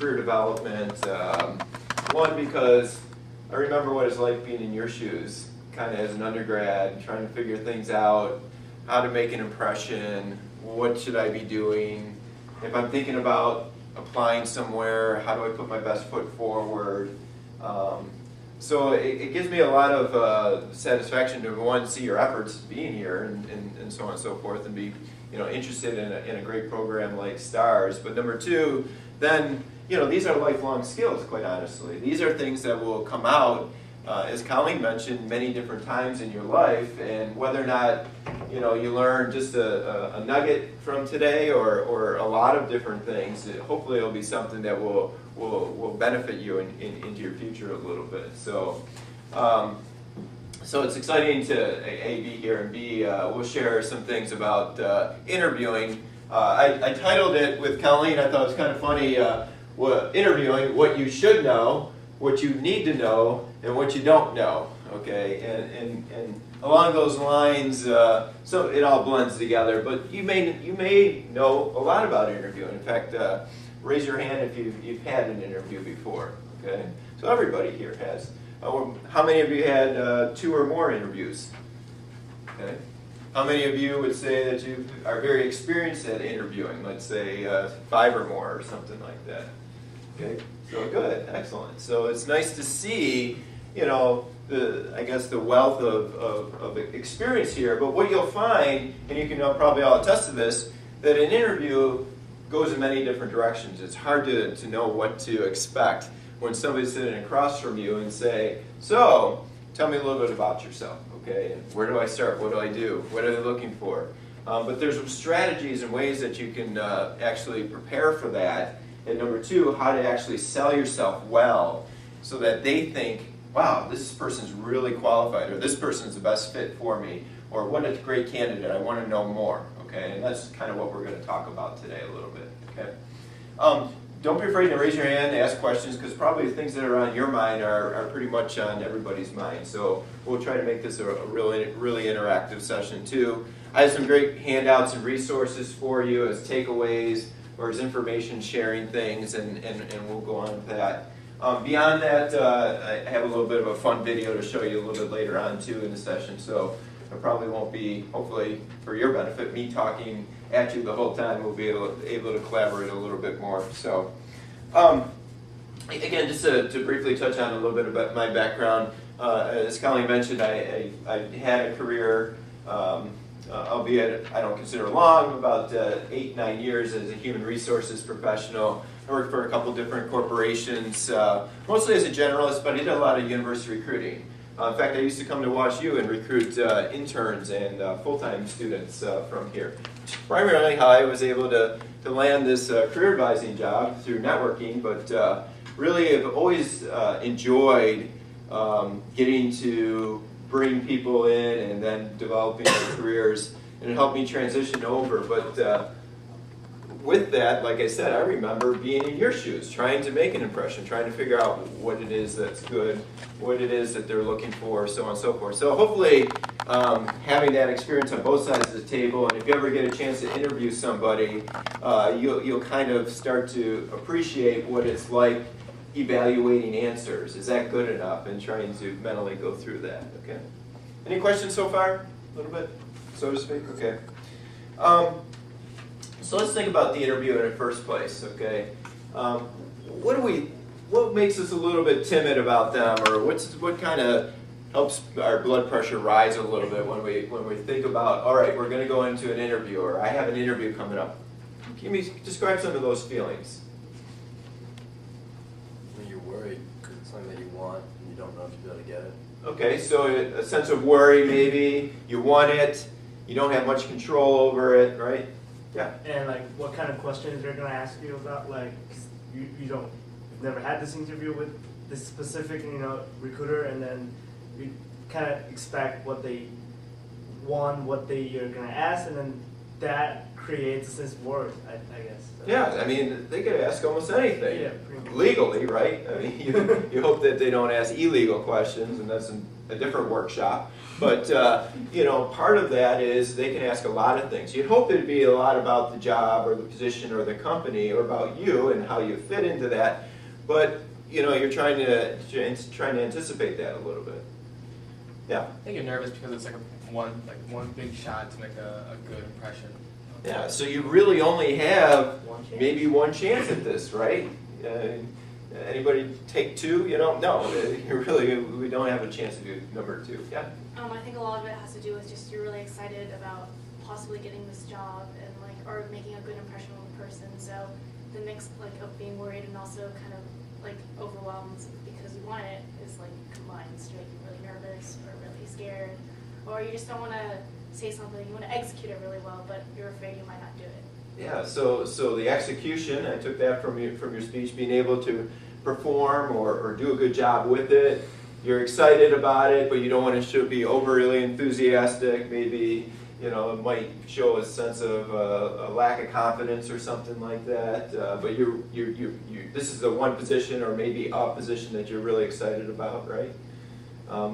career development. One, because I remember what it's like being in your shoes, kind of as an undergrad, trying to figure things out, how to make an impression, what should I be doing, if I'm thinking about applying somewhere, how do I put my best foot forward. So it gives me a lot of satisfaction to, one, see your efforts being here and so on and so forth, and be interested in a great program like STARS. But number two, then these are lifelong skills, quite honestly. These are things that will come out, as Colleen mentioned, many different times in your life, and whether or not you learn just a nugget from today or a lot of different things, hopefully it'll be something that will benefit you into your future a little bit. So it's exciting to A, be here, and B, we'll share some things about interviewing. I titled it with Colleen, I thought it was kind of funny, interviewing, what you should know, what you need to know, and what you don't know. Okay, and along those lines, so it all blends together. But you may know a lot about interviewing. In fact, raise your hand if you've had an interview before. Okay, so everybody here has. How many of you had 2 or more interviews? Okay, how many of you would say that you are very experienced at interviewing? Let's say 5 or more, or something like that. Okay, so good, excellent. So it's nice to see, the wealth of experience here. But what you'll find, and you can probably all attest to this, that an interview goes in many different directions. It's hard to know what to expect when somebody's sitting across from you and say, so, tell me a little bit about yourself, okay? Where do I start? What do I do? What are they looking for? But there's some strategies and ways that you can actually prepare for that. And number 2, how to actually sell yourself well so that they think, wow, this person's really qualified, or this person's the best fit for me, or what a great candidate, I want to know more, okay? And that's kind of what we're going to talk about today a little bit, okay? Don't be afraid to raise your hand and ask questions, because probably the things that are on your mind are pretty much on everybody's mind. So we'll try to make this a really interactive session too. I have some great handouts and resources for you as takeaways or as information sharing things, and we'll go on with that. Beyond that, I have a little bit of a fun video to show you a little bit later on too in the session, so it probably won't be, hopefully for your benefit, me talking at you the whole time. We'll be able to collaborate a little bit more. So again, just to briefly touch on a little bit about my background, as Colleen mentioned, I had a career, albeit I don't consider long, about 8-9 years as a human resources professional. I worked for a couple different corporations, mostly as a generalist, but I did a lot of university recruiting. In fact, I used to come to WashU and recruit interns and full-time students from here. Primarily how I was able to land this career advising job through networking, but really have always enjoyed getting to bring people in and then developing their careers, and it helped me transition over. But with that, like I said, I remember being in your shoes, trying to make an impression, trying to figure out what it is that's good, what it is that they're looking for, so on and so forth. So hopefully having that experience on both sides of the table, and if you ever get a chance to interview somebody, you'll kind of start to appreciate what it's like evaluating answers. Is that good enough? And trying to mentally go through that, okay? Any questions so far? A little bit, so to speak? Okay. So let's think about the interview in the first place, okay? What makes us a little bit timid about them, or what kind of helps our blood pressure rise a little bit when we think about, all right, we're going to go into an interview, or I have an interview coming up. Can you describe some of those feelings? When you're worried because it's something that you want and you don't know if you'll be able to get it. Okay, so a sense of worry maybe, you want it, you don't have much control over it, right? Yeah. And like, what kind of questions they're gonna ask you about? Like, you've never had this interview with this specific, recruiter, and then you kind of expect what they want, what you're gonna ask, and then that creates a sense of worth, I guess. So. Yeah, I mean, they could ask almost anything. Yeah, pretty much. Legally, right? I mean, you hope that they don't ask illegal questions, and that's a different workshop. But, you know, part of that is they can ask a lot of things. You'd hope it'd be a lot about the job or the position or the company or about you and how you fit into that. But, you know, you're trying to anticipate that a little bit. Yeah. I think you're nervous because it's like one big shot to make a good impression. Yeah, so you really only have One chance. maybe one chance at this, right? Anybody take two? You don't know. We don't have a chance to do number two. Yeah. I think a lot of it has to do with just you're really excited about possibly getting this job and like or making a good impression on the person. So the mix like of being worried and also kind of like overwhelmed because you want it is like combines to make you really nervous or really scared, or you just don't want to say something. You want to execute it really well, but you're afraid you might not do it. Yeah. So the execution, I took that from your speech, being able to perform or do a good job with it. You're excited about it, but you don't want to be overly enthusiastic. Maybe, you know, it might show a sense of a lack of confidence or something like that. But this is the one position or maybe a position that you're really excited about, right?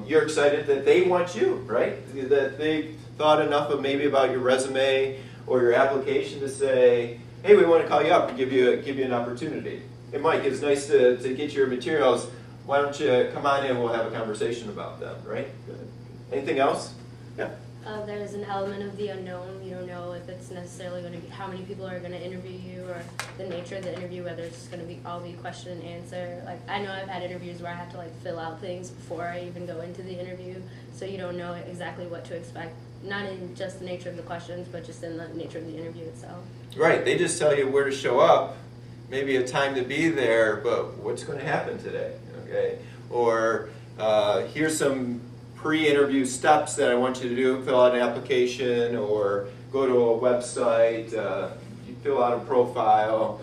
You're excited that they want you, right? That they thought enough of maybe about your resume or your application to say, hey, we want to call you up and give you an opportunity. Hey, Mike, it's nice to get your materials. Why don't you come on in, we'll have a conversation about them, right? Good. Anything else? Yeah. There's an element of the unknown. You don't know if it's necessarily going to be how many people are going to interview you or the nature of the interview, whether it's just going to be all be question and answer. Like I know I've had interviews where I have to like fill out things before I even go into the interview, so you don't know exactly what to expect. Not in just the nature of the questions, but just in the nature of the interview itself. Right, they just tell you where to show up, maybe a time to be there, but what's going to happen today, okay? Or here's some pre-interview steps that I want you to do. Fill out an application or go to a website, you fill out a profile,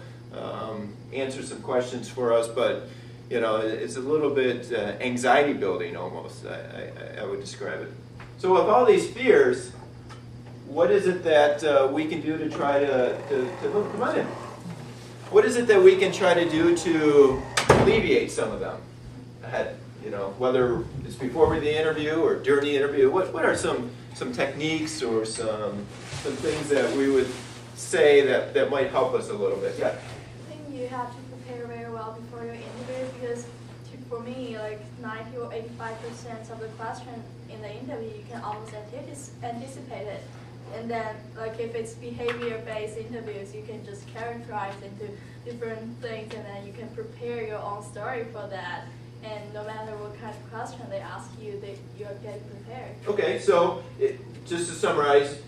answer some questions for us, but you know, it's a little bit anxiety building almost, I would describe it. So with all these fears, what is it that we can do to try to come on in. What is it that we can try to do to alleviate some of them ahead? You know, whether it's before the interview or during the interview, what are some techniques or some things that we would say that might help us a little bit? Yeah. I think you have to prepare very well before your interview because for me, like 90 or 85% of the question in the interview, you can almost anticipate it. And then, like if it's behavior-based interviews, you can just characterize into different things, and then you can prepare your own story for that. And no matter what kind of question they ask you, you're getting prepared. Okay, so just to summarize,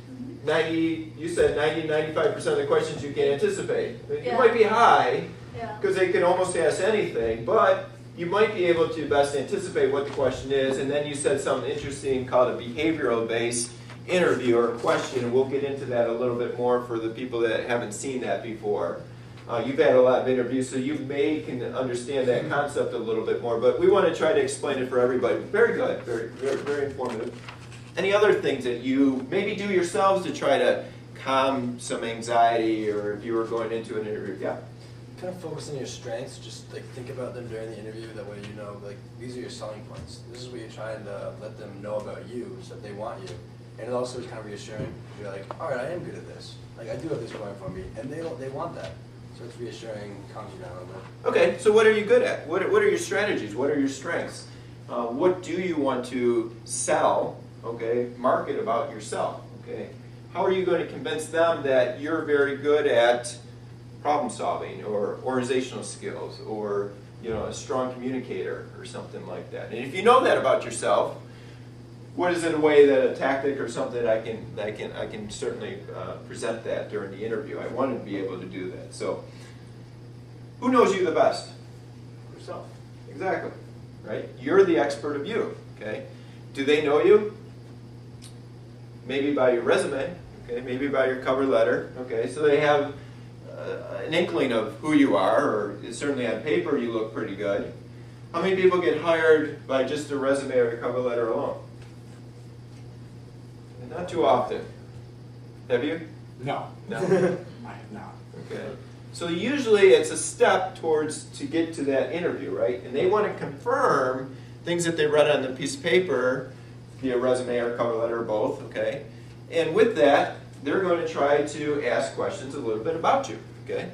90, you said 95% of the questions you can anticipate. It Yeah. might be high, Yeah. because they can almost ask anything, but you might be able to best anticipate what the question is, and then you said something interesting called a behavioral-based interview or question, and we'll get into that a little bit more for the people that haven't seen that before. You've had a lot of interviews, so you can understand that concept a little bit more, but we want to try to explain it for everybody. Very good, very informative. Any other things that you maybe do yourselves to try to calm some anxiety, or if you were going into an interview? Yeah. Kind of focus on your strengths, just like think about them during the interview, that way you know, like, these are your selling points. This is what you're trying to let them know about you, so that they want you. And it also is kind of reassuring. You're like, all right, I am good at this. Like, I do have this going for me, and they want that. So it's reassuring, calms you down a little bit. Okay, so what are you good at? What are your strategies? What are your strengths? What do you want to sell, okay, market about yourself, okay? How are you going to convince them that you're very good at problem solving or organizational skills or, you know, a strong communicator or something like that? And if you know that about yourself, what is it a way that a tactic or something I can certainly present that during the interview? I want to be able to do that. So, who knows you the best? Yourself. Exactly, right? You're the expert of you. Okay. Do they know you? Maybe by your resume. Okay. Maybe by your cover letter. Okay. So they have an inkling of who you are, or certainly on paper you look pretty good. How many people get hired by just a resume or a cover letter alone? Not too often. Have you? No, No. I have not. Okay. So usually it's a step towards to get to that interview, right? And they want to confirm things that they read on the piece of paper, via resume or cover letter or both, okay? And with that, they're going to try to ask questions a little bit about you, okay?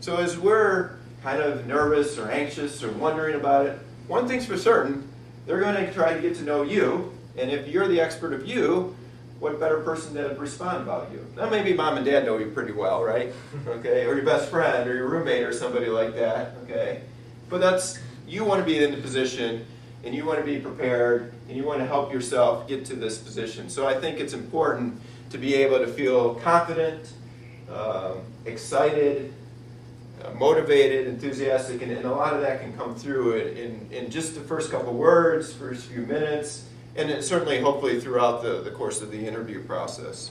So as we're kind of nervous or anxious or wondering about it, one thing's for certain, they're going to try to get to know you, and if you're the expert of you, what better person to respond about you? Now maybe mom and dad know you pretty well, right? Okay, or your best friend or your roommate or somebody like that, okay? But that's, you want to be in the position and you want to be prepared and you want to help yourself get to this position. So I think it's important to be able to feel confident, excited, motivated, enthusiastic, and a lot of that can come through in just the first couple words, first few minutes, and then certainly, hopefully, throughout the course of the interview process.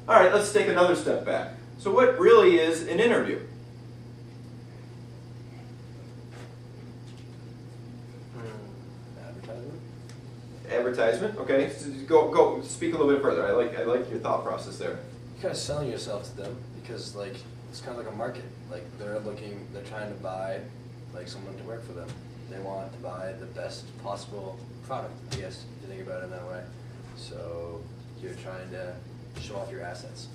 All right, let's take another step back. So what really is an interview? Advertisement. Advertisement, okay. So go speak a little bit further. I like your thought process there. You're kind of selling yourself to them because like it's kind of like a market. Like they're trying to buy like someone to work for them. They want to buy the best possible product, I guess, if you think about it in that way. So you're trying to show off your assets.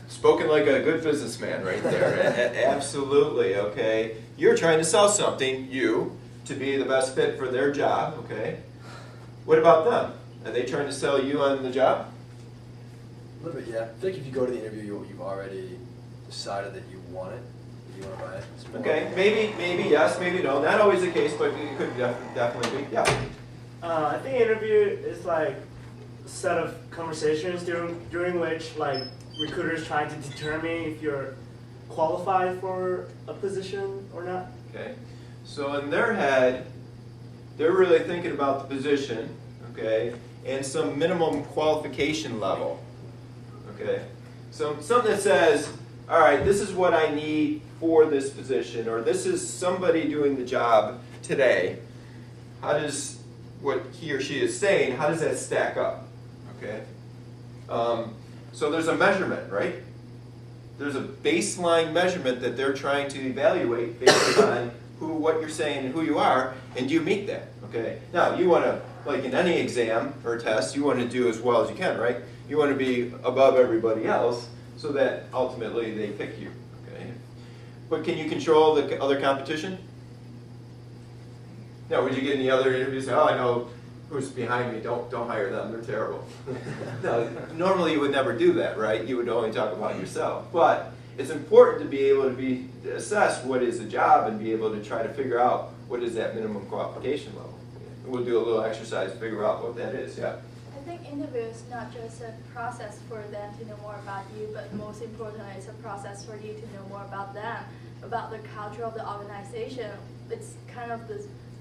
Spoken like a good businessman right there. Absolutely, okay. You're trying to sell something, to be the best fit for their job, okay. What about them? Are they trying to sell you on the job? A little bit, yeah. I feel like if you go to the interview, you've already decided that you want it, that you want to buy it. It's more Okay, maybe yes, maybe no. Not always the case, but it could definitely be. Yeah. I think interview is like a set of conversations during which like recruiters try to determine if you're qualified for a position or not. Okay. So in their head, they're really thinking about the position, okay, and some minimum qualification level. Okay. So something that says, all right, this is what I need for this position, or this is somebody doing the job today. How does what he or she is saying, how does that stack up? Okay. So there's a measurement, right? There's a baseline measurement that they're trying to evaluate based on what you're saying and who you are, and do you meet that? Okay. Now you want to, like in any exam or test, you want to do as well as you can, right? You want to be above everybody else so that ultimately they pick you. Okay. But can you control the other competition? No, would you get any other interviews? Oh, I know who's behind me. Don't hire them. They're terrible. No, normally you would never do that, right? You would only talk about yourself. But it's important to be able to assess what is the job and be able to try to figure out what is that minimum qualification level. We'll do a little exercise to figure out what that is. Yeah. I think interview is not just a process for them to know more about you, but most importantly, it's a process for you to know more about them, about the culture of the organization. It's kind of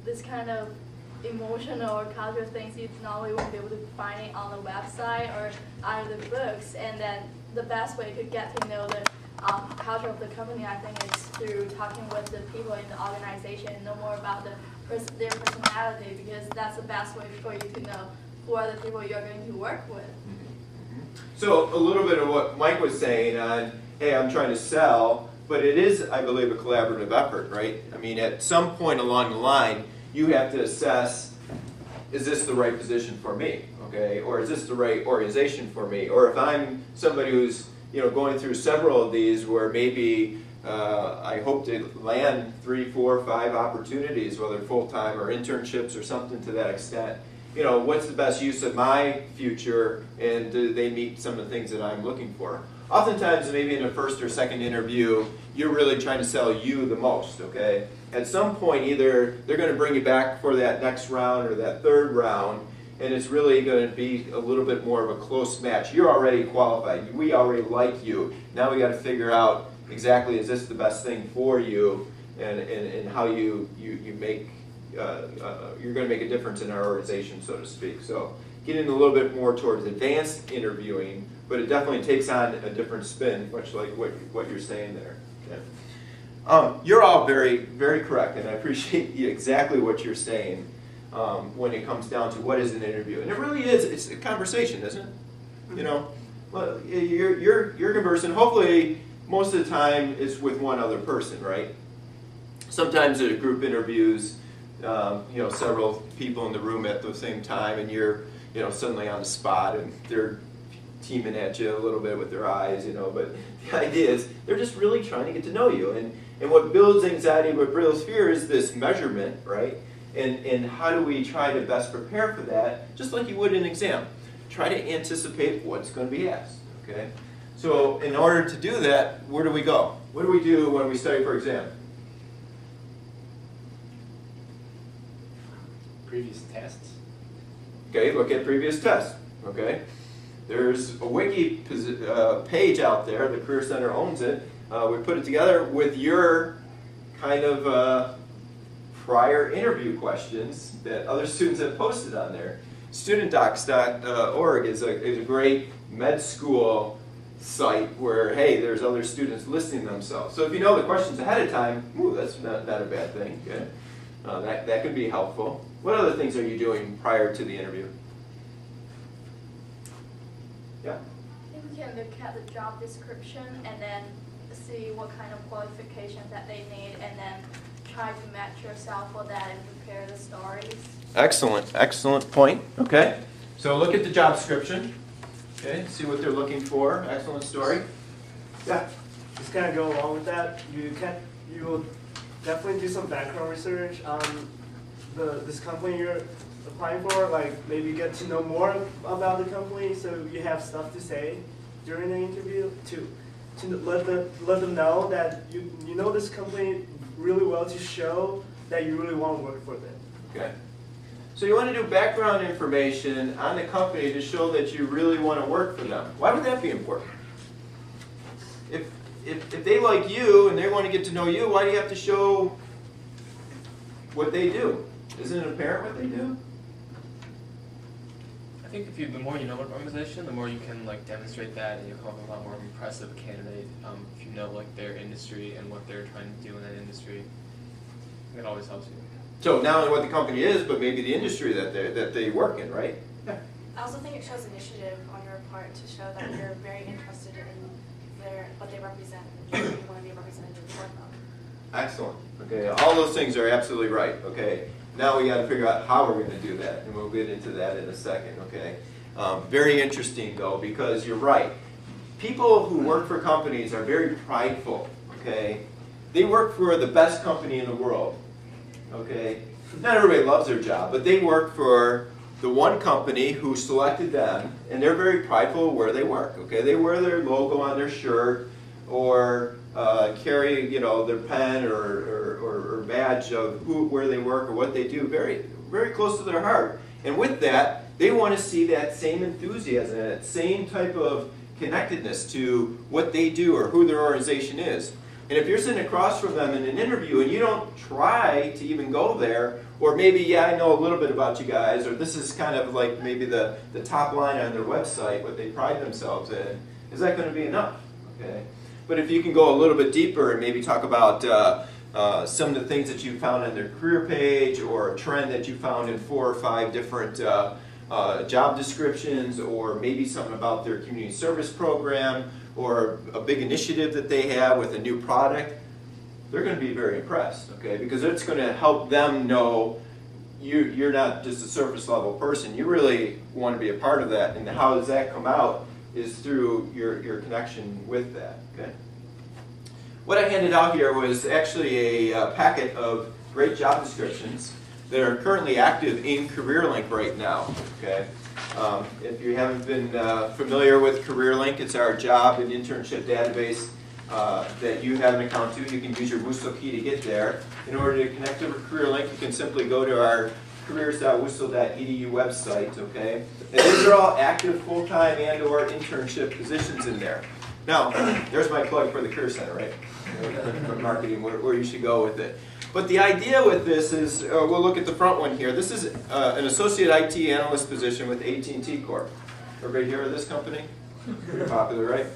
this kind of emotional or cultural things you normally won't be able to find it on the website or out of the books. And then the best way to get to know the culture of the company, I think, is through talking with the people in the organization and know more about their personality, because that's the best way for you to know who are the people you're going to work with. So a little bit of what Mike was saying on, hey, I'm trying to sell, but it is, I believe, a collaborative effort, right? I mean, at some point along the line, you have to assess, is this the right position for me, okay? Or is this the right organization for me? Or if I'm somebody who's going through several of these where maybe I hope to land 3, 4, 5 opportunities, whether full-time or internships or something to that extent. What's the best use of my future, and do they meet some of the things that I'm looking for? Oftentimes, maybe in a first or second interview, you're really trying to sell you the most, okay? At some point, either they're going to bring you back for that next round or that third round, and it's really going to be a little bit more of a close match. You're already qualified. We already like you. Now we got to figure out exactly, is this the best thing for you, and how you make you're going to make a difference in our organization, so to speak. So getting a little bit more towards advanced interviewing, but it definitely takes on a different spin, much like what you're saying there. Okay. You're all very, very correct, and I appreciate exactly what you're saying when it comes down to what is an interview. And it really is, it's a conversation, isn't it? Well, you're conversing. Hopefully, most of the time it's with one other person, right? Sometimes there are group interviews, several people in the room at the same time, and you're, suddenly on the spot, and they're teaming at you a little bit with their eyes, But the idea is they're just really trying to get to know you, and what builds anxiety, what builds fear, is this measurement, right? And how do we try to best prepare for that, just like you would in an exam? Try to anticipate what's going to be asked, okay? So in order to do that, where do we go? What do we do when we study for exam? Previous tests. Okay, look at previous tests, okay? There's a wiki page out there, the Career Center owns it. We put it together with your kind of prior interview questions that other students have posted on there. StudentDocs.org is a great med school site where, hey, there's other students listing themselves. So if you know the questions ahead of time, that's not a bad thing. Okay? That could be helpful. What other things are you doing prior to the interview? Yeah? I think we can look at the job description and then see what kind of qualification that they need, and then try to match yourself for that and prepare the stories. Excellent point. Okay, so look at the job description. Okay, see what they're looking for. Excellent story. Yeah. Just kind of go along with that. You will definitely do some background research on this company you're applying for. Like maybe get to know more about the company, so you have stuff to say during the interview to let them know that you know this company really well, to show that you really want to work for them. Okay. So you want to do background information on the company to show that you really want to work for them. Why would that be important? If they like you and they want to get to know you, why do you have to show what they do? Isn't it apparent what they do? I think the more you know about an organization, the more you can demonstrate that, and you come up a lot more impressive candidate. If you know their industry and what they're trying to do in that industry, it always helps you. So not only what the company is, but maybe the industry that they work in, right? Yeah. I also think it shows initiative on your part to show that you're very interested in what they represent and you want to be a representative for them. Excellent. Okay, all those things are absolutely right. Okay, now we got to figure out how we're going to do that, and we'll get into that in a second. Okay, very interesting though, because you're right. People who work for companies are very prideful. Okay, they work for the best company in the world. Okay, not everybody loves their job, but they work for the one company who selected them, and they're very prideful of where they work. Okay, they wear their logo on their shirt, or carry their pen or badge of where they work or what they do very, very close to their heart. And with that, they want to see that same enthusiasm, that same type of connectedness to what they do or who their organization is. And if you're sitting across from them in an interview and you don't try to even go there, or maybe, I know a little bit about you guys, or this is kind of like maybe the top line on their website, what they pride themselves in, is that going to be enough? Okay. But if you can go a little bit deeper and maybe talk about some of the things that you found on their career page, or a trend that you found in 4 or 5 different job descriptions, or maybe something about their community service program, or a big initiative that they have with a new product, they're going to be very impressed, okay? Because it's going to help them know you're not just a surface level person. You really want to be a part of that, and how does that come out is through your connection with that, okay? What I handed out here was actually a packet of great job descriptions that are currently active in CareerLink right now, okay? If you haven't been familiar with CareerLink, it's our job and internship database that you have an account to. You can use your WUSL key to get there. In order to connect to CareerLink, you can simply go to our careers.wusl.edu website, okay? And these are all active full-time and or internship positions in there. Now, there's my plug for the Career Center, right? For marketing, where you should go with it. But the idea with this is, we'll look at the front one here. This is an associate IT analyst position with AT&T Corp. Everybody hear of this company? Pretty popular, right?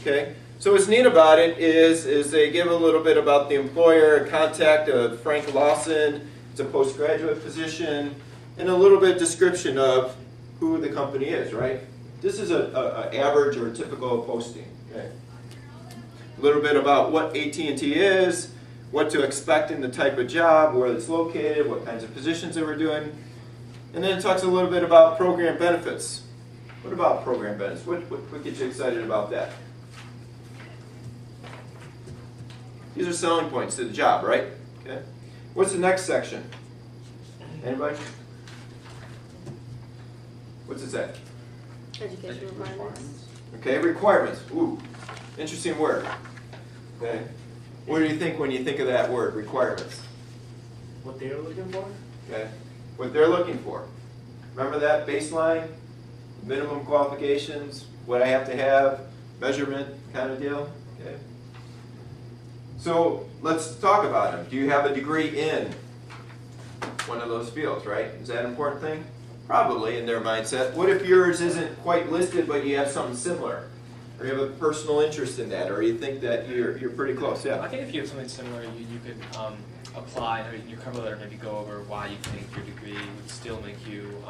Okay. So what's neat about it is they give a little bit about the employer, contact of Frank Lawson. It's a postgraduate position, and a little bit description of who the company is, right? This is a average or typical posting. Okay. A little bit about what AT&T is, what to expect in the type of job, where it's located, what kinds of positions that we're doing. And then it talks a little bit about program benefits. What about program benefits? What gets you excited about that? These are selling points to the job, right? Okay. What's the next section? Anybody? What's it say? Education requirements. Okay, requirements. Ooh, interesting word. Okay. What do you think when you think of that word, requirements? What they're looking for? Okay. What they're looking for. Remember that baseline? Minimum qualifications, what I have to have, measurement kind of deal? Okay. So let's talk about them. Do you have a degree in one of those fields, right? Is that an important thing? Probably in their mindset. What if yours isn't quite listed, but you have something similar? Or you have a personal interest in that, or you think that you're pretty close? I Yeah. think if you have something similar, you could apply, and in your cover letter maybe go over why you think your degree would still make you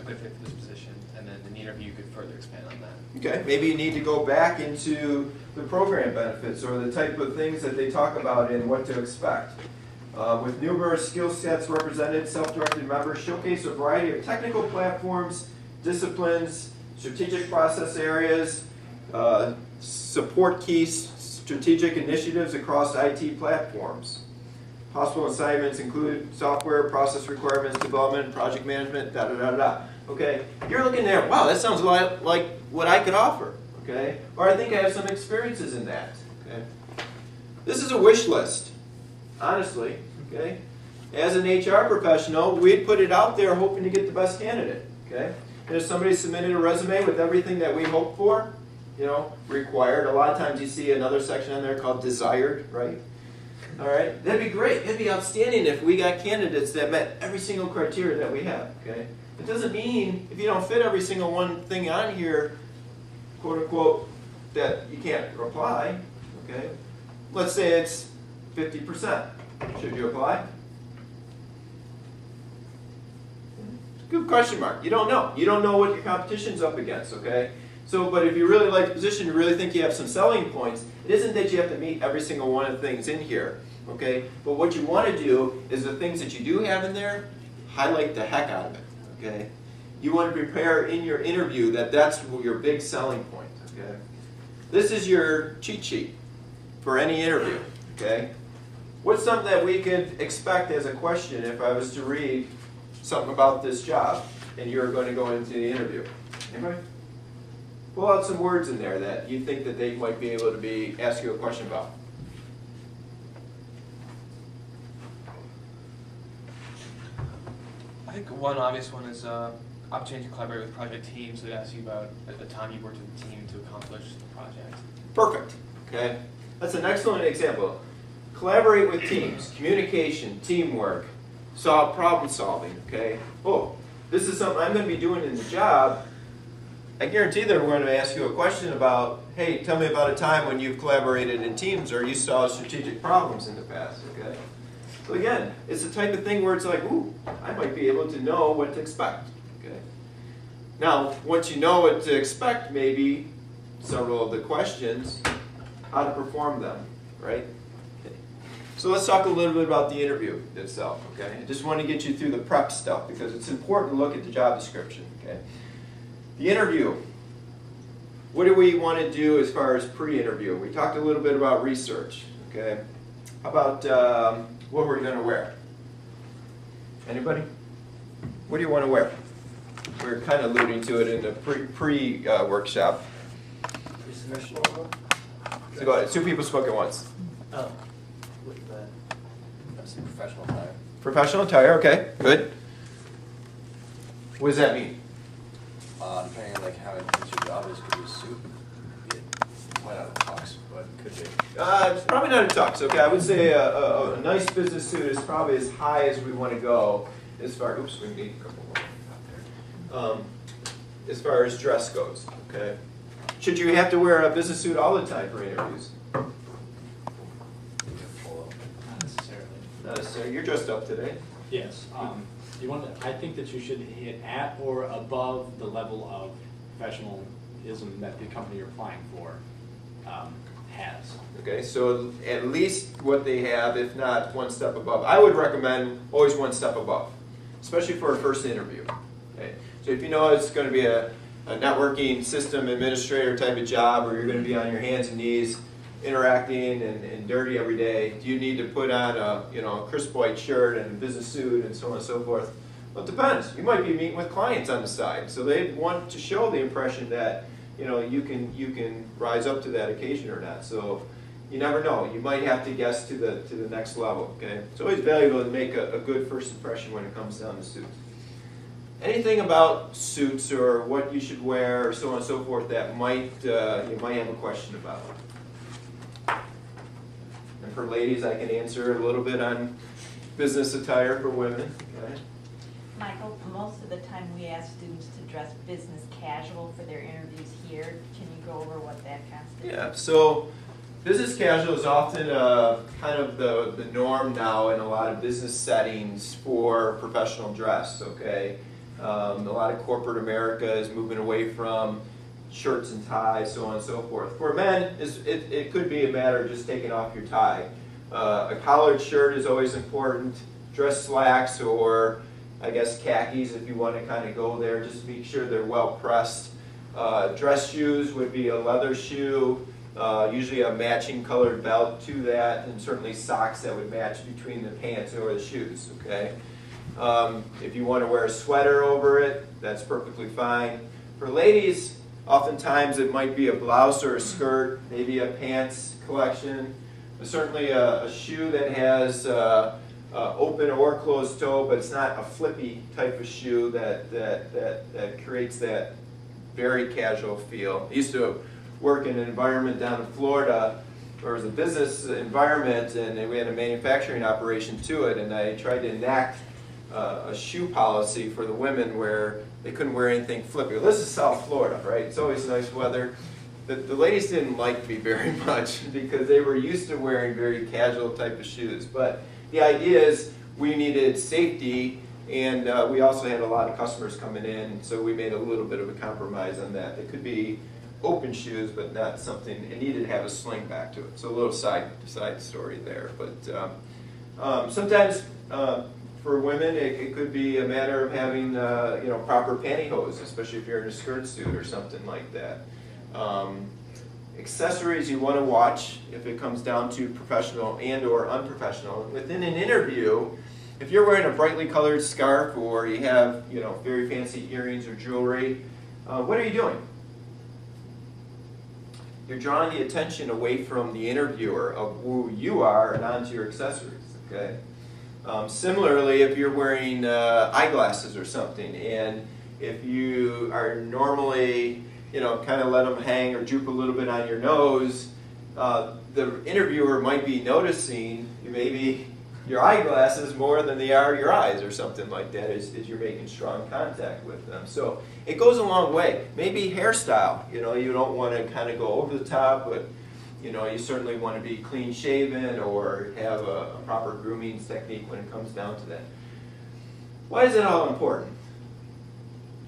a good fit for this position, and then in the interview you could further expand on that. Okay. Maybe you need to go back into the program benefits or the type of things that they talk about and what to expect. With numerous skill sets represented, self-directed members showcase a variety of technical platforms, disciplines, strategic process areas, support key strategic initiatives across IT platforms. Possible assignments include software, process requirements, development, project management, da-da-da-da. Okay, you're looking there, wow, that sounds a lot like what I could offer. Okay, or I think I have some experiences in that. Okay, this is a wish list, honestly. Okay, as an HR professional, we'd put it out there hoping to get the best candidate. Okay, and if somebody submitted a resume with everything that we hoped for, required. A lot of times you see another section on there called desired, right? All right, that'd be great. It'd be outstanding if we got candidates that met every single criteria that we have. Okay, it doesn't mean if you don't fit every single one thing on here, quote unquote, that you can't apply. Okay, let's say it's 50%. Should you apply? Good question mark. You don't know. You don't know what your competition's up against. Okay. So, but if you really like the position, you really think you have some selling points, it isn't that you have to meet every single one of the things in here, okay? But what you want to do is the things that you do have in there, highlight the heck out of it, okay? You want to prepare in your interview that's your big selling point, okay? This is your cheat sheet for any interview, okay? What's something that we could expect as a question if I was to read something about this job and you're going to go into the interview? Anybody? Pull out some words in there that you think that they might be able to ask you a question about. I think one obvious one is opportunity to collaborate with project teams. So they ask you about at the time you worked with a team to accomplish the project. Perfect. Okay, that's an excellent example. Collaborate with teams, communication, teamwork, problem solving. Okay. Oh, this is something I'm going to be doing in the job. I guarantee they're going to ask you a question about, hey, tell me about a time when you've collaborated in teams or you solved strategic problems in the past, okay? So again, it's the type of thing where it's like, ooh, I might be able to know what to expect, okay? Now, once you know what to expect, maybe several of the questions, how to perform them, right? Okay. So let's talk a little bit about the interview itself, okay? I just want to get you through the prep stuff because it's important to look at the job description, okay? The interview. What do we want to do as far as pre-interview? We talked a little bit about research. Okay. How about what we're going to wear? Anybody? What do you want to wear? We're kind of alluding to it in the pre-workshop. So go ahead. Two people spoke at once. Oh, with that, that's professional attire. Professional attire. Okay. Good. What does that mean? Depending on like how intense your job is, could be a suit. Might not have tux, but could be. It's probably not a tux. Okay, I would say a nice business suit is probably as high as we want to go as far. Oops, we need a couple more out there. As far as dress goes, okay. Should you have to wear a business suit all the time for interviews? Not necessarily. Not necessarily. You're dressed up today. Yes. I think that you should hit at or above the level of professionalism that the company you're applying for has. Okay, so at least what they have, if not one step above. I would recommend always one step above, especially for a first interview. Okay? So if you know it's going to be a networking system administrator type of job, or you're going to be on your hands and knees interacting and dirty every day, do you need to put on a crisp white shirt and a business suit and so on and so forth? Well, it depends. You might be meeting with clients on the side, so they want to show the impression that you can rise up to that occasion or not. So you never know. You might have to guess to the next level. Okay, it's always valuable to make a good first impression when it comes down to suits. Anything about suits or what you should wear or so on and so forth that you might have a question about. And for ladies, I can answer a little bit on business attire for women. Okay. Michael, most of the time we ask students to dress business casual for their interviews here. Can you go over what that constitutes? Yeah, so business casual is often kind of the norm now in a lot of business settings for professional dress, okay? A lot of corporate America is moving away from shirts and ties, so on and so forth. For men, it could be a matter of just taking off your tie. A collared shirt is always important. Dress slacks or I guess khakis if you want to kind of go there. Just make sure they're well pressed. Dress shoes would be a leather shoe, usually a matching colored belt to that, and certainly socks that would match between the pants or the shoes, okay? If you want to wear a sweater over it, that's perfectly fine. For ladies, oftentimes it might be a blouse or a skirt, maybe a pants collection, but certainly a shoe that has open or closed toe, but it's not a flippy type of shoe that creates that very casual feel. I used to work in an environment down in Florida where it was a business environment and we had a manufacturing operation to it, and I tried to enact a shoe policy for the women where they couldn't wear anything flippy. Well, this is South Florida, right? It's always nice weather. The ladies didn't like me very much because they were used to wearing very casual type of shoes. But the idea is we needed safety, and we also had a lot of customers coming in, so we made a little bit of a compromise on that. They could be open shoes, but not something, it needed to have a sling back to it. So a little side story there. But sometimes for women, it could be a matter of having proper pantyhose, especially if you're in a skirt suit or something like that. Accessories you want to watch if it comes down to professional and or unprofessional. Within an interview, if you're wearing a brightly colored scarf or you have very fancy earrings or jewelry, what are you doing? You're drawing the attention away from the interviewer of who you are and onto your accessories. Okay. Similarly, if you're wearing eyeglasses or something, and if you are normally kind of let them hang or droop a little bit on your nose, the interviewer might be noticing maybe your eyeglasses more than they are your eyes or something like that as you're making strong contact with them. So it goes a long way. Maybe hairstyle, you don't want to kind of go over the top, but you certainly want to be clean shaven or have a proper grooming technique when it comes down to that. Why is it all important?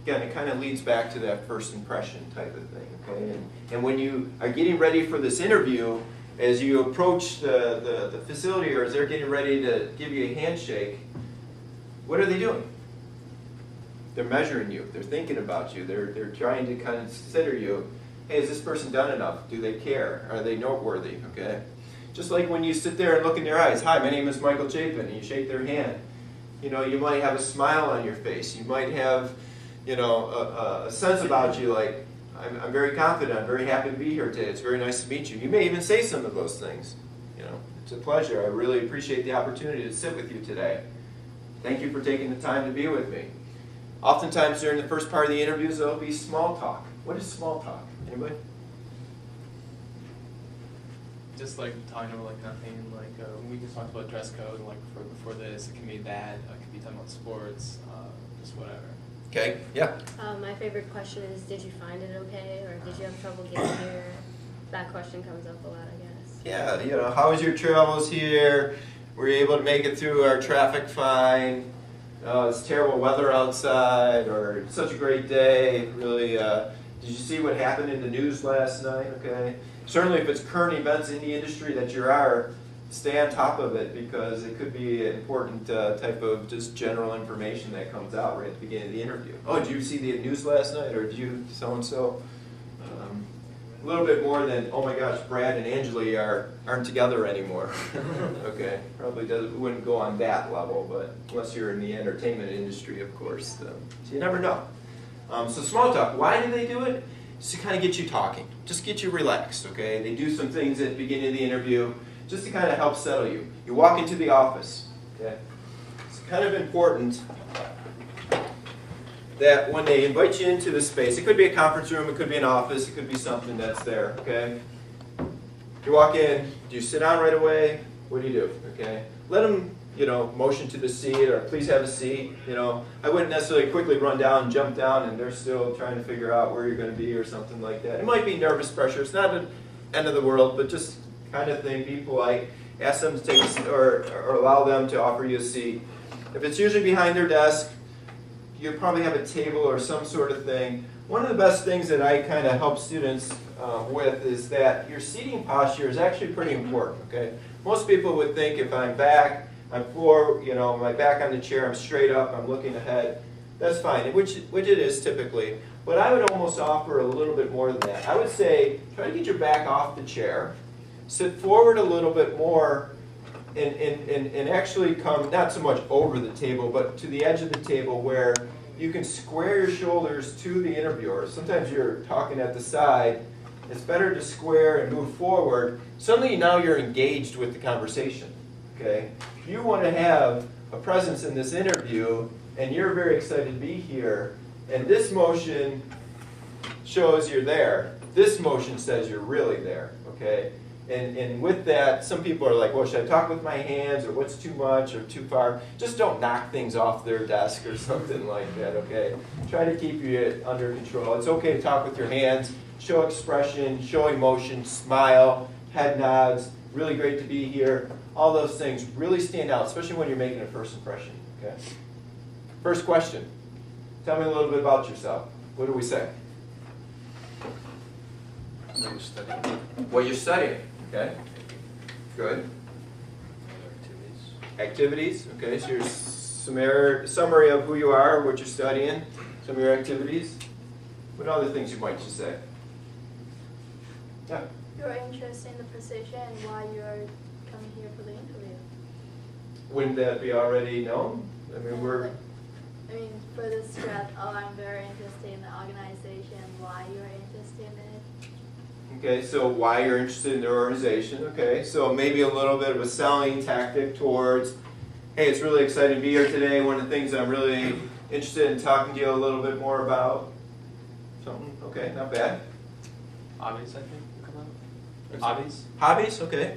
Again, it kind of leads back to that first impression type of thing, okay? And when you are getting ready for this interview, as you approach the facility or as they're getting ready to give you a handshake, what are they doing? They're measuring you. They're thinking about you. They're trying to kind of consider you. Hey, has this person done enough? Do they care? Are they noteworthy? Okay? Just like when you sit there and look in their eyes. Hi, my name is Michael Chapin, and you shake their hand. You might have a smile on your face. You might have a sense about you like, I'm very confident, I'm very happy to be here today, it's very nice to meet you. You may even say some of those things. It's a pleasure, I really appreciate the opportunity to sit with you today. Thank you for taking the time to be with me. Oftentimes during the first part of the interviews, there'll be small talk. What is small talk? Anybody? Just like talking about like nothing, like we just talked about dress code, like before this, it can be that, it could be talking about sports, just whatever. Okay, yeah. My favorite question is, did you find it okay, or did you have trouble getting here? That question comes up a lot, I guess. Yeah, how was your travels here? Were you able to make it through our traffic fine? It's terrible weather outside, or such a great day. Really Did you see what happened in the news last night? Okay. Certainly if it's current events in the industry that you are, stay on top of it because it could be an important type of just general information that comes out right at the beginning of the interview. Oh, did you see the news last night, or did you so-and-so? A little bit more than, oh my gosh, Brad and Angeli aren't together anymore. Okay, probably wouldn't go on that level, but unless you're in the entertainment industry, of course. So you never know. So small talk, why do they do it? Just to kind of get you talking, just get you relaxed, okay? They do some things at the beginning of the interview just to kind of help settle you. You walk into the office, okay? It's kind of important that when they invite you into the space, it could be a conference room, it could be an office, it could be something that's there, okay? You walk in, do you sit down right away? What do you do, okay? Let them, motion to the seat or please have a seat, I wouldn't necessarily quickly run down and jump down and they're still trying to figure out where you're going to be or something like that. It might be nervous pressure, it's not the end of the world, but just kind of thing, be polite, ask them to take a seat or allow them to offer you a seat. If it's usually behind their desk, you probably have a table or some sort of thing. One of the best things that I kind of help students with is that your seating posture is actually pretty important, okay? Most people would think if I'm back, I'm forward, my back on the chair, I'm straight up, I'm looking ahead, that's fine, which it is typically. But I would almost offer a little bit more than that. I would say, try to get your back off the chair, sit forward a little bit more, and actually come not so much over the table, but to the edge of the table where you can square your shoulders to the interviewer. Sometimes you're talking at the side. It's better to square and move forward. Suddenly now you're engaged with the conversation. Okay? If you want to have a presence in this interview and you're very excited to be here, and this motion shows you're there, this motion says you're really there. Okay? And with that, some people are like, well, should I talk with my hands, or what's too much or too far? Just don't knock things off their desk or something like that, okay? Try to keep you under control. It's okay to talk with your hands, show expression, show emotion, smile, head nods, really great to be here. All those things really stand out, especially when you're making a first impression, okay? First question, tell me a little bit about yourself. What do we say? What you're studying, What you're studying. Okay, good. Activities, okay, so your summary of who you are, what you're studying, some of your activities. What other things you might just say? Yeah. Your interest in the position and why you're coming here for the interview. Wouldn't that be already known? I mean, for the strat, I'm very interested in the organization, why you're interested in it. Okay, so why you're interested in the organization, okay, so maybe a little bit of a selling tactic towards, hey, it's really exciting to be here today, one of the things I'm really interested in talking to you a little bit more about. Something, okay, not bad. Hobbies, I think, will come out. Hobbies? Hobbies, okay.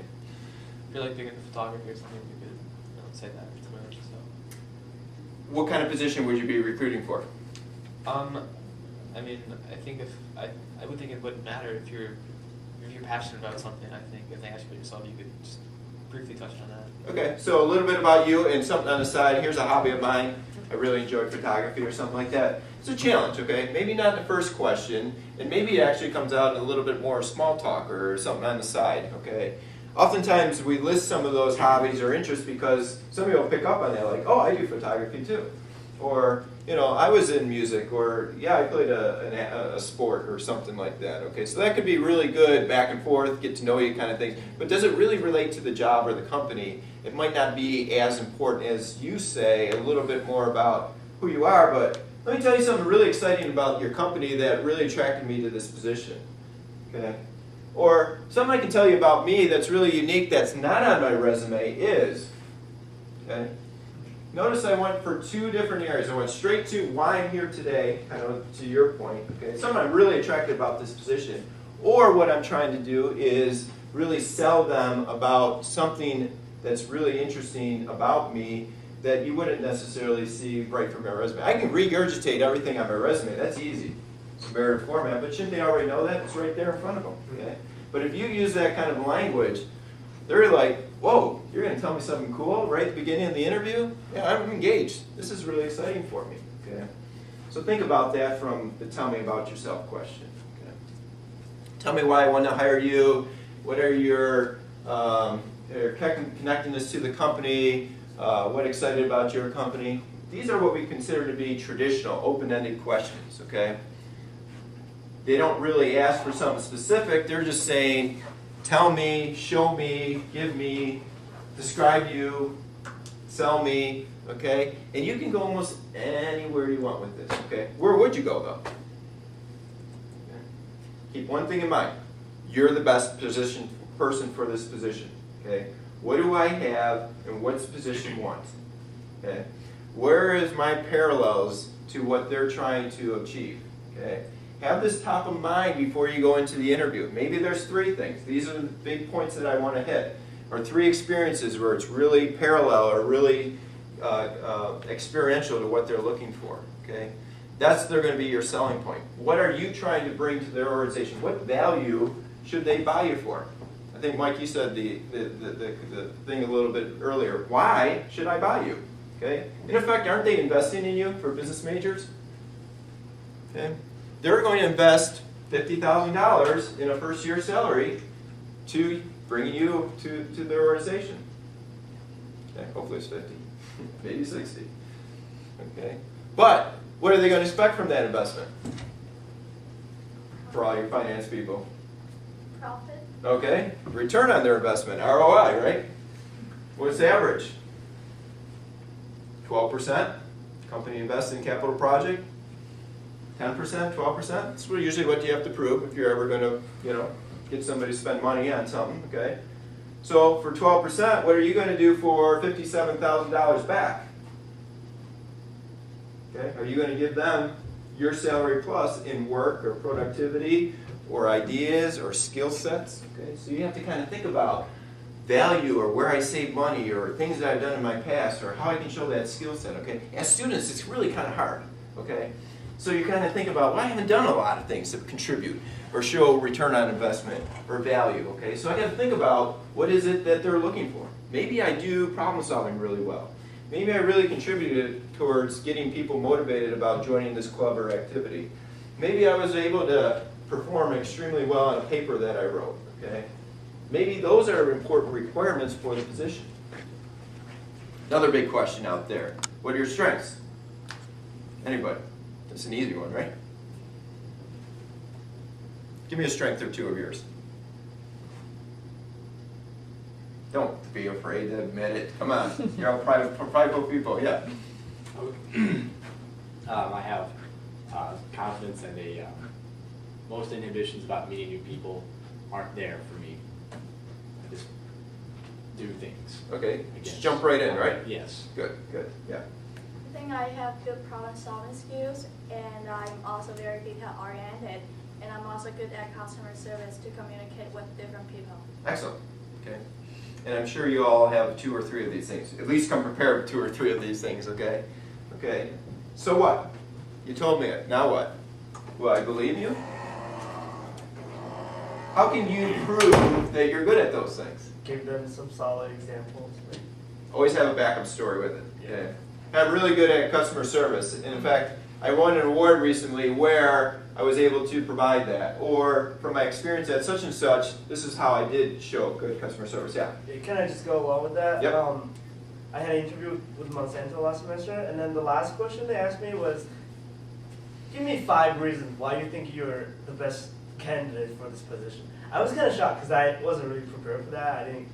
If you're like big into photography or something, you could say that or something like so. What kind of position would you be recruiting for? I mean, I think I would think it wouldn't matter if you're passionate about something. I think if they ask you about yourself, you could just briefly touch on that. Okay, so a little bit about you and something on the side. Here's a hobby of mine. I really enjoy photography or something like that. It's a challenge, okay? Maybe not the first question, and maybe it actually comes out in a little bit more small talk or something on the side, okay? Oftentimes we list some of those hobbies or interests because somebody will pick up on that, like, oh, I do photography too. Or, I was in music, or, yeah, I played a sport or something like that, okay? So that could be really good, back and forth, get to know you kind of thing. But does it really relate to the job or the company? It might not be as important as you say, a little bit more about who you are, but let me tell you something really exciting about your company that really attracted me to this position, okay? Or something I can tell you about me that's really unique that's not on my resume is, okay? Notice I went for two different areas. I went straight to why I'm here today, kind of to your point. Okay, something I'm really attracted about this position. Or what I'm trying to do is really sell them about something that's really interesting about me that you wouldn't necessarily see right from my resume. I can regurgitate everything on my resume. That's easy. It's a very format, but shouldn't they already know that? It's right there in front of them. Okay? But if you use that kind of language, they're like, whoa, you're going to tell me something cool right at the beginning of the interview? Yeah, I'm engaged. This is really exciting for me. Okay. So think about that from the tell me about yourself question. Okay. Tell me why I want to hire you. What are your connectedness to the company? What excited about your company? These are what we consider to be traditional, open-ended questions, okay? They don't really ask for something specific. They're just saying, tell me, show me, give me, describe you, sell me, okay? And you can go almost anywhere you want with this, okay? Where would you go, though? Okay. Keep one thing in mind. You're the best person for this position, okay? What do I have, and what's the position want? Okay? Where is my parallels to what they're trying to achieve? Okay? Have this top of mind before you go into the interview. Maybe there's 3 things. These are the big points that I want to hit. Or 3 experiences where it's really parallel or really experiential to what they're looking for. Okay? They're going to be your selling point. What are you trying to bring to their organization? What value should they buy you for? I think, Mike, you said the thing a little bit earlier. Why should I buy you? Okay? In effect, aren't they investing in you for business majors? Okay? They're going to invest $50,000 in a first-year salary to bring you to their organization. Okay? Hopefully it's 50, maybe 60. Okay? But what are they going to expect from that investment? For all your finance people. Profit. Okay? Return on their investment, ROI, right? What's the average? 12%. Company invests in capital project. 10%, 12%. That's usually what you have to prove if you're ever going to, get somebody to spend money on something. Okay. So for 12%, what are you going to do for $57,000 back? Okay. Are you going to give them your salary plus in work or productivity or ideas or skill sets? Okay. So you have to kind of think about value or where I save money or things that I've done in my past or how I can show that skill set. Okay. As students, it's really kind of hard. Okay. So you kind of think about, well, I haven't done a lot of things that contribute or show return on investment or value, okay? So I got to think about what is it that they're looking for. Maybe I do problem solving really well. Maybe I really contributed towards getting people motivated about joining this club or activity. Maybe I was able to perform extremely well on a paper that I wrote, okay? Maybe those are important requirements for the position. Another big question out there, what are your strengths? Anybody? That's an easy one, right? Give me a strength or 2 of yours. Don't be afraid to admit it. Come on, you're all prideful people. Yeah. I have confidence and most inhibitions about meeting new people aren't there for me. I just do things. Okay. Just jump right in, right? Yes. Good. Good. Yeah. I think I have good problem-solving skills, and I'm also very detail-oriented, and I'm also good at customer service to communicate with different people. Excellent. Okay. And I'm sure you all have 2 or 3 of these things. At least come prepared with 2 or 3 of these things. Okay. Okay. So what? You told me it. Now what? Will I believe you? How can you prove that you're good at those things? Give them some solid examples. Always have a backup story with it. Okay. I'm really good at customer service. And in fact, I won an award recently where I was able to provide that. Or from my experience at such and such, this is how I did show good customer service. Yeah. Can I just go along with that? Yep. I had an interview with Monsanto last semester, and then the last question they asked me was, give me 5 reasons why you think you're the best candidate for this position. I was kind of shocked because I wasn't really prepared for that. I didn't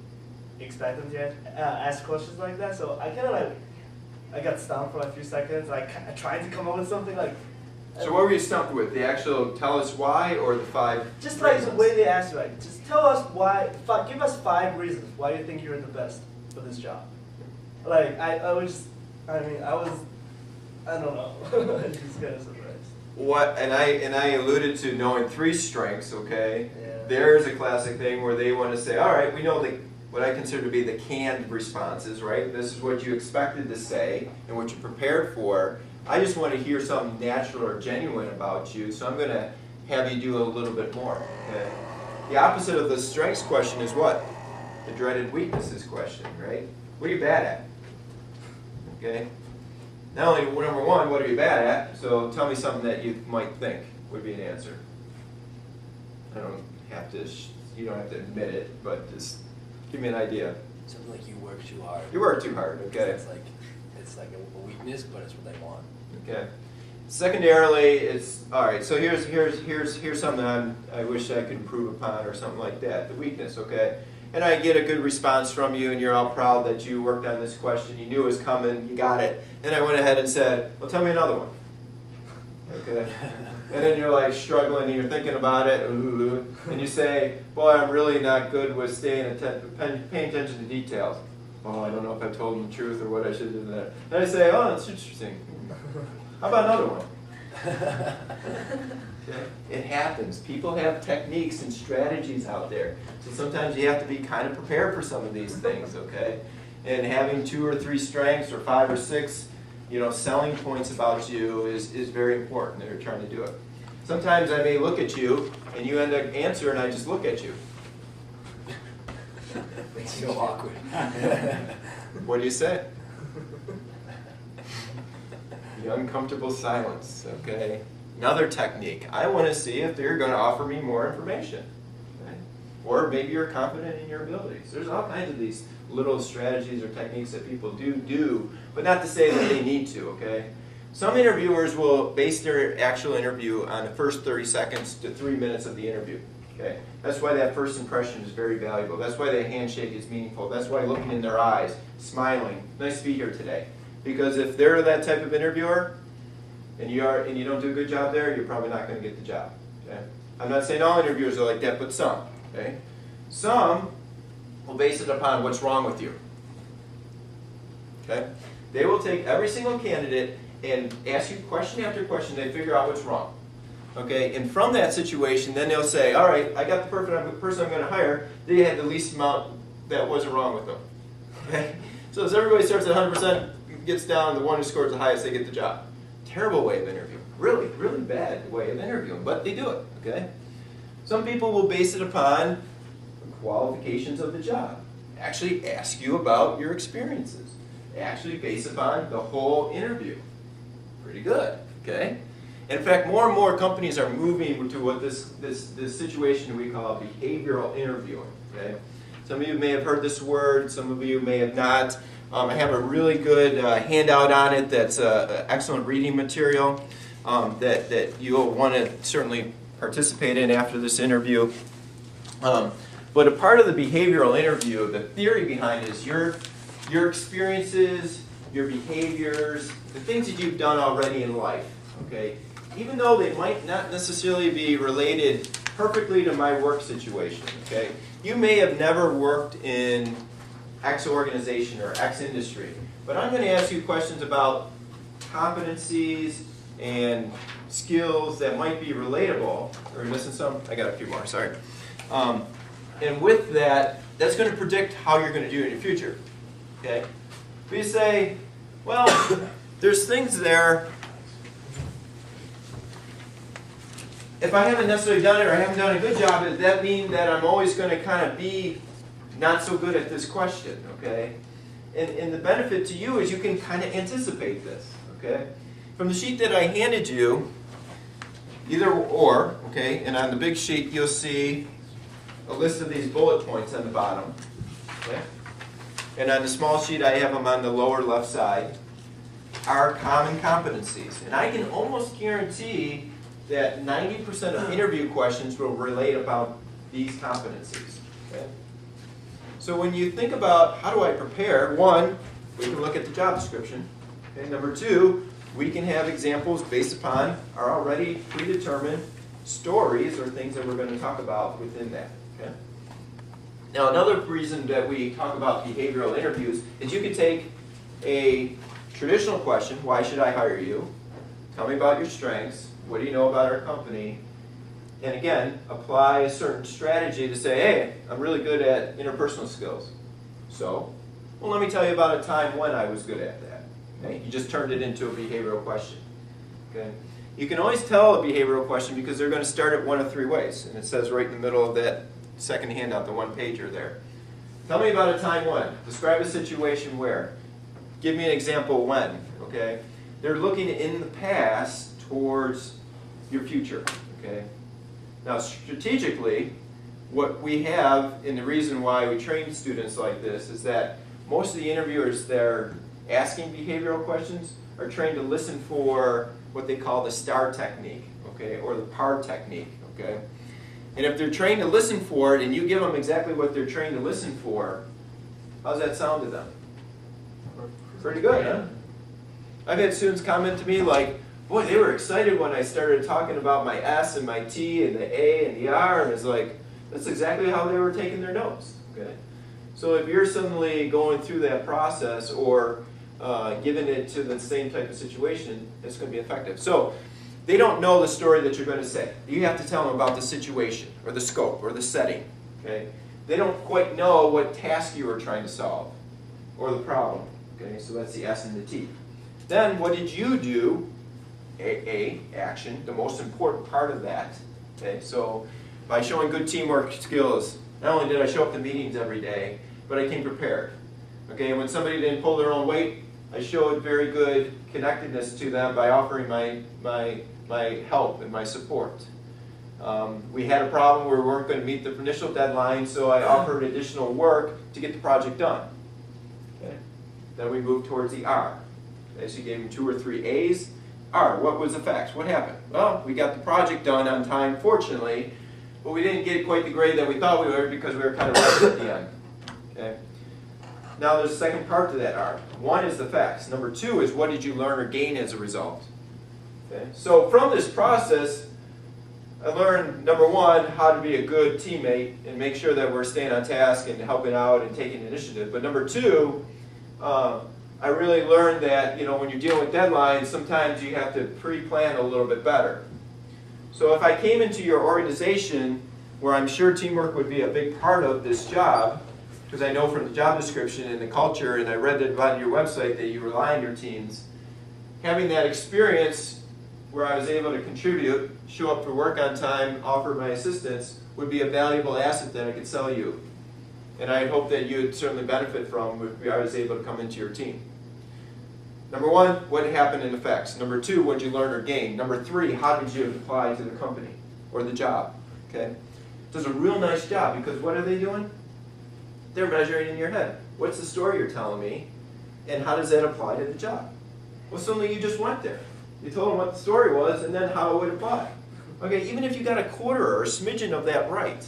expect them to ask questions like that. So I kind of I got stumped for a few seconds. I tried to come up with something like. So what were you stumped with? The actual tell us why or the 5 Just like reasons? the way they asked you, like, just tell us why, give us 5 reasons why you think you're the best for this job. Like, I don't know. I'm just kind of surprised. What, and I alluded to knowing 3 strengths, okay? Yeah. There's a classic thing where they want to say, all right, we know what I consider to be the canned responses, right? This is what you expected to say and what you prepared for. I just want to hear something natural or genuine about you, so I'm going to have you do a little bit more, okay? The opposite of the strengths question is what? The dreaded weaknesses question, right? What are you bad at? Okay? not only number one, what are you bad at? So tell me something that you might think would be an answer. I don't have to. You don't have to admit it, but just give me an idea. Something like you work too hard. You work too hard. Okay. It's like a weakness, but it's what they want. Okay. Secondarily, it's all right. So here's something I wish I could improve upon, or something like that. The weakness, okay. And I get a good response from you, and you're all proud that you worked on this question. You knew it was coming. You got it. And I went ahead and said, "Well, tell me another one." Okay. And then you're like struggling, and you're thinking about it, and you say, "Boy, I'm really not good with paying attention to details. Oh, I don't know if I told them the truth or what I should do there." And I say, "Oh, that's interesting. How about another one?" Okay. It happens. People have techniques and strategies out there. So sometimes you have to be kind of prepared for some of these things, okay? And having 2 or 3 strengths or 5 or 6, selling points about you is very important. They're trying to do it. Sometimes I may look at you and you end up answering and I just look at you. It's so awkward. What do you say? The uncomfortable silence, okay? Another technique. I want to see if they're going to offer me more information. Okay? Or maybe you're confident in your abilities. There's all kinds of these little strategies or techniques that people do, but not to say that they need to, okay? Some interviewers will base their actual interview on the first 30 seconds to 3 minutes of the interview. Okay? That's why that first impression is very valuable. That's why that handshake is meaningful. That's why looking in their eyes, smiling, nice to be here today. Because if they're that type of interviewer, and you don't do a good job there, you're probably not going to get the job. Okay? I'm not saying all interviewers are like that, but some. Okay? Some will base it upon what's wrong with you. Okay? They will take every single candidate and ask you question after question. They figure out what's wrong. Okay? And from that situation, then they'll say, all right, I got the perfect person I'm going to hire. They had the least amount that wasn't wrong with them. Okay? So as everybody starts at 100%, gets down, the one who scores the highest, they get the job. Terrible way of interviewing. Really, really bad way of interviewing, but they do it, okay? Some people will base it upon the qualifications of the job. Actually ask you about your experiences. Actually base upon the whole interview. Pretty good, okay? In fact, more and more companies are moving to what this situation we call behavioral interviewing, okay? Some of you may have heard this word, some of you may have not. I have a really good handout on it that's excellent reading material that you'll want to certainly participate in after this interview. But a part of the behavioral interview, the theory behind it is your experiences, your behaviors, the things that you've done already in life. Okay, even though they might not necessarily be related perfectly to my work situation. Okay, you may have never worked in X organization or X industry. But I'm going to ask you questions about competencies and skills that might be relatable. Are we missing some? I got a few more, sorry. And with that, that's going to predict how you're going to do in your future. Okay? If you say, well, there's things there, if I haven't necessarily done it or I haven't done a good job, does that mean that I'm always going to kind of be not so good at this question, okay? And the benefit to you is you can kind of anticipate this, okay? From the sheet that I handed you, either or, okay, and on the big sheet you'll see a list of these bullet points on the bottom, okay? And on the small sheet I have them on the lower left side, are common competencies. And I can almost guarantee that 90% of interview questions will relate about these competencies, okay? So when you think about how do I prepare, one, we can look at the job description. Okay? Number two, we can have examples based upon our already predetermined stories or things that we're going to talk about within that. Okay? Now another reason that we talk about behavioral interviews is you can take a traditional question, why should I hire you? Tell me about your strengths. What do you know about our company? And again, apply a certain strategy to say, hey, I'm really good at interpersonal skills. So, well, let me tell you about a time when I was good at that. Okay? You just turned it into a behavioral question. Okay? You can always tell a behavioral question because they're going to start it one of 3 ways. And it says right in the middle of that second handout, the one-pager there. Tell me about a time when. Describe a situation where. Give me an example when. Okay? they're looking in the past towards your future, okay? Now, strategically, what we have, and the reason why we train students like this, is that most of the interviewers that are asking behavioral questions are trained to listen for what they call the STAR technique, okay, or the PAR technique, okay? And if they're trained to listen for it, and you give them exactly what they're trained to listen for, how's that sound to them? Pretty good, huh? I've had students comment to me like, boy, they were excited when I started talking about my S and my T and the A and the R, and it's like, that's exactly how they were taking their notes, okay? So if you're suddenly going through that process or giving it to the same type of situation, it's going to be effective. So they don't know the story that you're going to say. You have to tell them about the situation or the scope or the setting, okay? They don't quite know what task you were trying to solve or the problem, okay? So that's the S and the T. Then what did you do? Action, the most important part of that, okay? So by showing good teamwork skills, not only did I show up to meetings every day, but I came prepared. Okay, and when somebody didn't pull their own weight, I showed very good connectedness to them by offering my help and my support. We had a problem where we weren't going to meet the initial deadline, so I offered additional work to get the project done. Okay. Then we moved towards the R. Okay, so you gave them 2 or 3 A's. R, what was the facts? What happened? Well, we got the project done on time, fortunately, but we didn't get quite the grade that we thought we would because we were kind of rushed at the end. Okay. Now there's a second part to that R. 1 is the facts. Number 2 is what did you learn or gain as a result. Okay. So from this process, I learned, number 1, how to be a good teammate and make sure that we're staying on task and helping out and taking initiative. But number 2, I really learned that, when you're dealing with deadlines, sometimes you have to pre-plan a little bit better. So if I came into your organization where I'm sure teamwork would be a big part of this job, because I know from the job description and the culture, and I read it on your website that you rely on your teams, having that experience where I was able to contribute, show up for work on time, offer my assistance, would be a valuable asset that I could sell you. And I hope that you would certainly benefit from if I was able to come into your team. Number 1, what happened in effects? Number 2, what did you learn or gain? Number 3, how did you apply to the company or the job? Okay, does a real nice job because what are they doing? They're measuring in your head. What's the story you're telling me, and how does that apply to the job? Well, suddenly you just went there. You told them what the story was, and then how it would apply. Okay, even if you got a quarter or a smidgen of that right.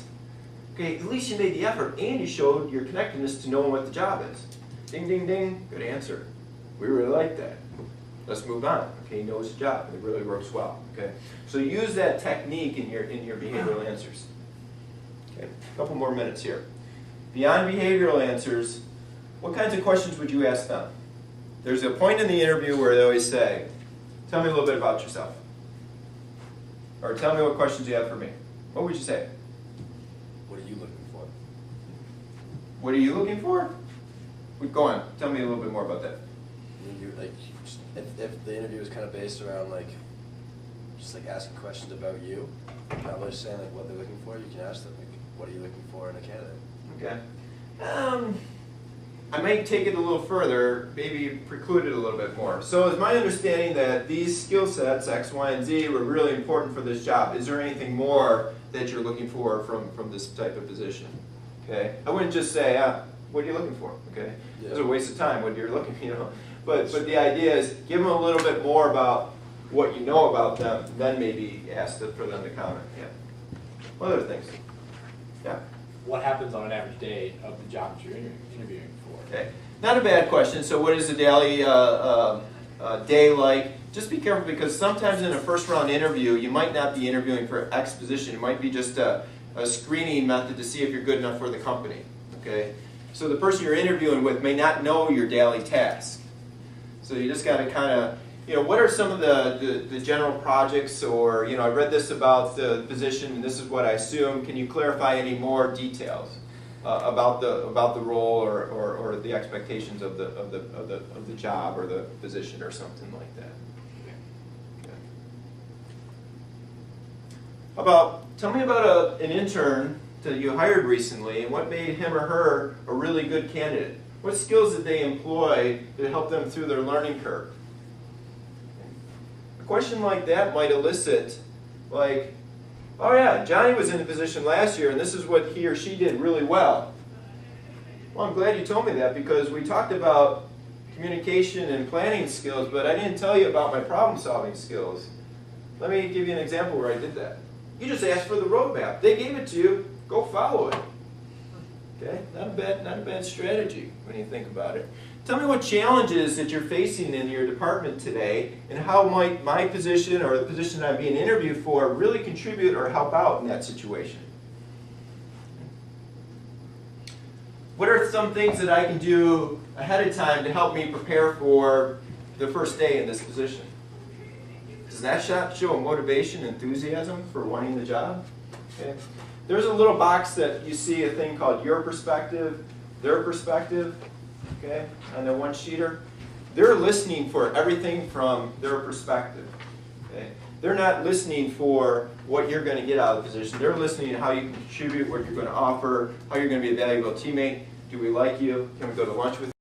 Okay, at least you made the effort and you showed your connectedness to knowing what the job is. Ding, ding, ding, good answer. We really like that. Let's move on. Okay, he knows his job and it really works well. Okay, so use that technique in your behavioral answers. Okay, a couple more minutes here. Beyond behavioral answers, what kinds of questions would you ask them? There's a point in the interview where they always say, tell me a little bit about yourself. Or tell me what questions you have for me. What would you say? What are you looking for? What are you looking for? Go on. Tell me a little bit more about that. If the interview is kind of based around just asking questions about you, not really saying what they're looking for, you can ask them what are you looking for in a candidate. Okay. I might take it a little further, maybe preclude it a little bit more. So it's my understanding that these skill sets, X, Y, and Z, were really important for this job. Is there anything more that you're looking for from this type of position? Okay. I wouldn't just say, what are you looking for? Okay. Yeah. It's a waste of time what you're looking, But the idea is give them a little bit more about what you know about them, then maybe ask for them to comment. Yeah. What other things? Yeah. What happens on an average day of the job that you're interviewing for? Okay. Not a bad question. So what is the daily day like? Just be careful because sometimes in a first round interview, you might not be interviewing for X position. It might be just a screening method to see if you're good enough for the company. Okay. So the person you're interviewing with may not know your daily task. So you just got to kind of, what are some of the general projects or, I read this about the position and this is what I assume. Can you clarify any more details about the role or the expectations of the job or the position or something like that? Okay. Tell me about an intern that you hired recently and what made him or her a really good candidate. What skills did they employ to help them through their learning curve? question like that might elicit, like, oh yeah, Johnny was in the position last year and this is what he or she did really well. Well, I'm glad you told me that because we talked about communication and planning skills, but I didn't tell you about my problem-solving skills. Let me give you an example where I did that. You just asked for the roadmap. They gave it to you. Go follow it. Okay? Not a bad strategy when you think about it. Tell me what challenges that you're facing in your department today and how might my position or the position I'm being interviewed for really contribute or help out in that situation. What are some things that I can do ahead of time to help me prepare for the first day in this position? Does that show motivation, enthusiasm for wanting the job? Okay. There's a little box that you see a thing called your perspective, their perspective, okay, on the one-sheeter. They're listening for everything from their perspective. Okay. They're not listening for what you're going to get out of the position. They're listening to how you can contribute, what you're going to offer, how you're going to be a valuable teammate. Do we like you? Can we go to lunch with you?